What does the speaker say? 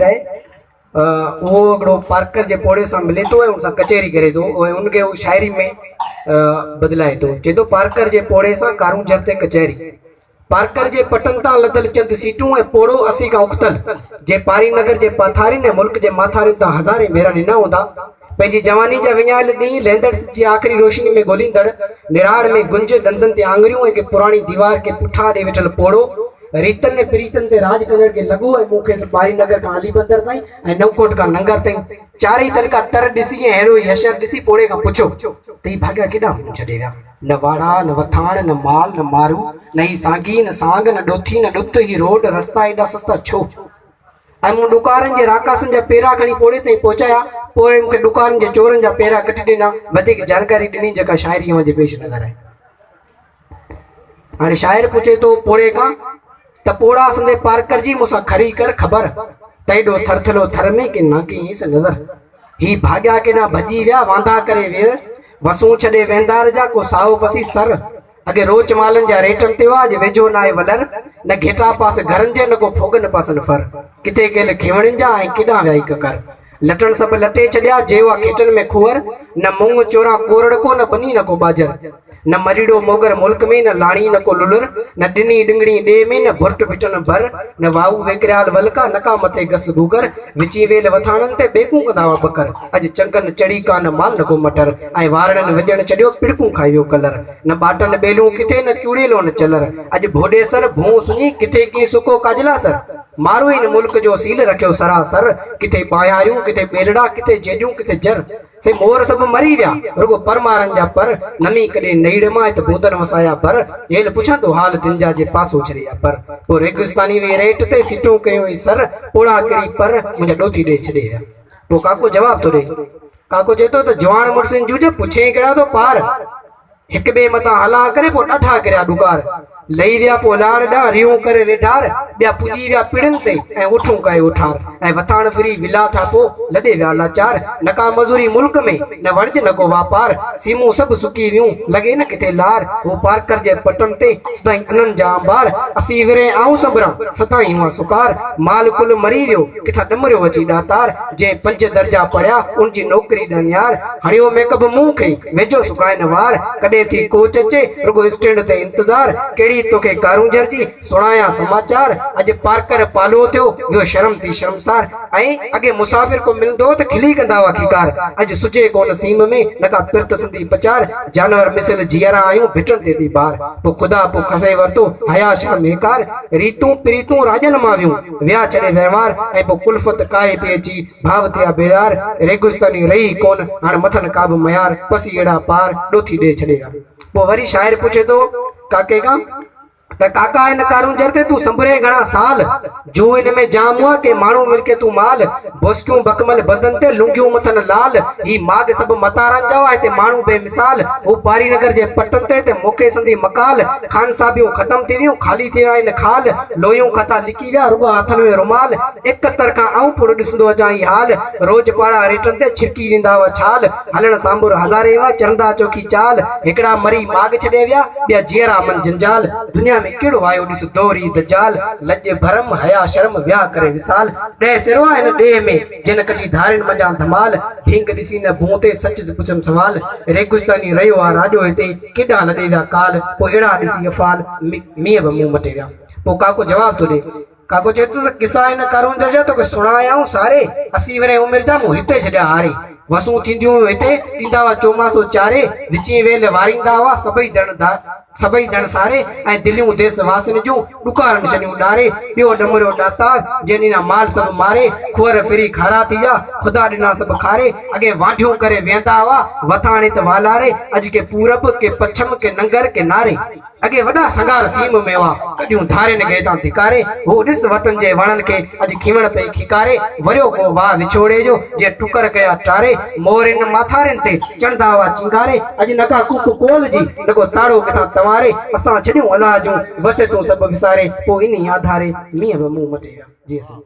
रहे वो हिकिड़ो पार्कर जे पोड़े सां मिले थो ऐं उन सां कचहरी करे थो ऐं उनखे उहो शाइरी में बदिलाए थो। चए थो पार्कर जे पोड़े सां कारूं जर ते कचहरी, पार्कर जे पटन तां लदल चंद सीटूं ऐं पोड़ो असी खां उखतल जे पारी नगर जे पाथारिन ऐं मुल्क जे माथारिन तां हज़ारे भेरा ॾिना हूंदा। पंहिंजी जवानी जा विञायल ॾींहं लहंदड़ जी आख़िरी रोशनी में ॻोल्हींदड़ निराड़ में गुंज ॾंदनि ते आङुरियूं ऐं पुराणी दीवार खे पुठा ॾे वेठल पोड़ो रीतनि ऐं प्रीतनि ते राज कंदड़ खे लॻो ऐं मूंखे पारी नगर खां अली बंदर ताईं ऐं नवकोट खां नंगर ताईं चारई तरीक़ा तर ॾिसी ऐं अहिड़ो ई यशर ॾिसी पोड़े खां पुछो त ही भाॻा केॾां छॾे विया। न वाड़ा न वथाण न माल न मारू न ही सांगी न सांग न ॾोथी न ॾुत ही रोड रस्ता एॾा सस्ता छो। ऐं मूं ॾुकारनि जे राकासनि जा पेरा खणी पोड़े ताईं पहुचाया, पोइ मूंखे ॾुकारनि जे चोरनि जा पेरा कटी ॾिना, वधीक जानकारी ॾिनी जेका शाइरी जे पेश नज़र आहे। हाणे शाइर पुछे थो पोड़े खां त पोड़ा संदे पार्कर जी मूंसां खरी कर ख़बर त एॾो थरथलो थर में के ना की से नज़र ही भाॻिया केॾां भॼी विया वांदा करे वेर वसूं छॾे वेंदार जा को साओ पसी सर अॻे रोच मालनि जा रेटनि ते हुआ अॼु वेझो न आहे वलर न घेटा पास घरनि जे न को फोगन पासन फर किथे केल खेवणनि जा ऐं केॾां विया ककर लटण सभु लटे छॾिया जेवा खेटनि में खुअर न मुंग चोरा कोरड़ को न बनी न को बाजर न मरीड़ो मोगर मुल्क में न लाणी न को लुलर न ॾिनी डिंगड़ी ॾे में न भुर्ट भिटन भर न वाऊ वेकरियाल वलका न का मथे गस गूगर विची वेल वथाणनि ते बेकूं कंदा हुआ बकर अॼु चंगन चढ़ी का न माल न को मटर ऐं वारनि वॼण छॾियो पिड़कूं खाई वियो कलर न ॿाटनि ॿेलूं किथे न चूड़ेलो न चलर अॼु भोॾे सर भूं सुञी किथे कीअं सुको काजला सर मारो ई न मुल्क जो सील रखियो सरासर किथे बायारियूं किथे बेलड़ा किथे जेडियूं किथे जर से मोर सभु मरी विया रुगो परमारनि जा पर नमी कॾहिं नईड़ मां त बूंदनि वसाया पर हेल पुछंदो हाल दिन जा जे पासो छॾिया पर पोइ रेगिस्तानी वे रेट ते सीटूं कयूं ई सर पोड़ा कड़ी पर मुंहिंजा ॾोथी ॾे छॾे पोइ काको जवाब थो ॾे। काको चए थो त जवान मुड़ुसनि जूझ पुछे कहिड़ा थो पार हिक ॿिए मथां हला करे पोइ ॾाठा किरिया ॾुकार लही विया पोइ लाड़ ॾांहुं रियूं करे रिढार ॿिया पुॼी विया पिड़नि ते ऐं उठूं काए उठार ऐं वथाण फिरी विला था पोइ लॾे विया लाचार न का मज़ूरी मुल्क में न वणज न को वापार सीमूं सभु सुकी वियूं लॻे न किथे लार वो पार्कर जे पटनि ते सदाईं अननि जा अंबार असी विरे आऊं संभरां सदाईं हुआ सुकार माल कुल मरी वियो किथां ॾमरियो अची ॾातार जंहिं 5 दर्जा पढ़िया उनजी नौकरी ॾियनि यार हणियो मेकअप मुंहुं खे वेझो सुकाए न वार कॾहिं थी कोच अचे रुगो स्टैंड ते इंतज़ार कहिड़ी तोखे कारूंजर जी सुणाया समाचार अॼु पार्कर पालो थियो वियो शर्म थी शर्मसार ऐं अॻे मुसाफ़िर को मिलंदो त खिली कंदा हुआ खिकार अॼु सुजे कोन सीम में न का पिर्त सिंधी पचार जानवर मिसल जीअरा आयूं भिटनि ते थी बार पोइ ख़ुदा पोइ खसे वरितो हया शर्म हेकार रीतूं प्रीतूं राजन मां वियूं विया छॾे वहिंवार ऐं पोइ कुल्फत काए पई अची भाव थिया बेदार रेगिस्तानी रही कोन हाणे मथनि का बि मयार पसी अहिड़ा पार ॾोथी ॾे छॾे विया। पोइ वरी शाइर पुछे थो काके खां त काका इन कारूंजर ते तू संभरे घणा साल जो इन में जाम हुआ के माण्हू मिलके तू माल बोस्कियूं बकमल बंदन ते लुंगियूं मथन लाल ही माग सब मतारन जा हिते माण्हू बेमिसाल वो पारी नगर जे पटन ते मोके संदी मकाल खान साबियूं खत्म थी वियूं खाली थी विया इन खाल लोयूं खता लिकी विया रुगो हथन में रुमाल एक तरका आऊं पुर ॾिसंदो अचाई हाल रोज पाड़ा रेटन ते छिड़की ॾींदा हुआ छाल हलण सांबुर हज़ारे हुआ चरंदा चौकी चाल हिकड़ा मरी माग छॾे विया ॿिया जीअरा मन जंजाल दुनिया में केड़ो आयो ॾिस दौरी दजाल लज भरम हया शर्म विया करे विसाल ॾह सिरवा इन ॾे में जिन कटी धारिन मजा धमाल ढींग ॾिसी न भूते सच पुछम सवाल रेगिस्तानी रहियो आ राजो हिते केॾां लॾे विया काल पोइ अहिड़ा ॾिसी अफ़ाल मींहं बि मुंहुं मटे विया। पोइ काको जवाब थो ॾे काको चए थो त किसा इन कारूंजर जा तोखे सुणायाऊं सारे 80 वरे उमिरि जा मूं हिते छॾिया हारे वसूं थींदियूं हिते ॾींदा हुआ चोमासो चारे विची वेल वारींदा हुआ सभई दण सारे ऐं दिलियूं देस वासिन जूं ॾुकारनि छॾियूं ॾारे ॿियो ॾमरियो ॾातार जंहिं ॾींहुं माल सभु मारे खुअर फिरी खारा थी विया ख़ुदा ॾिना सभु खारे अॻे वांढियूं करे वेंदा हुआ वथाणे त वालारे अॼु के पूरब के पछम के नंगर के नारे अॻे वॾा संगार सीम में हुआ कॾियूं धारे न गेतां धिकारे हो ॾिस वतन जे वणनि खे अॼु खीवण पई खिकारे वरियो को वाह विछोड़े जो जे टुकर कया टारे मोरिन माथारिन ते चढ़ंदा हुआ चिंगारे अॼु नका कुक कोल जी नको ताड़ो किथां तवारे असां छॾियूं अलाह जूं वसे तूं सभु विसारे पोइ इन आधारे मींहं बि मुंहुं मटे विया। जी असां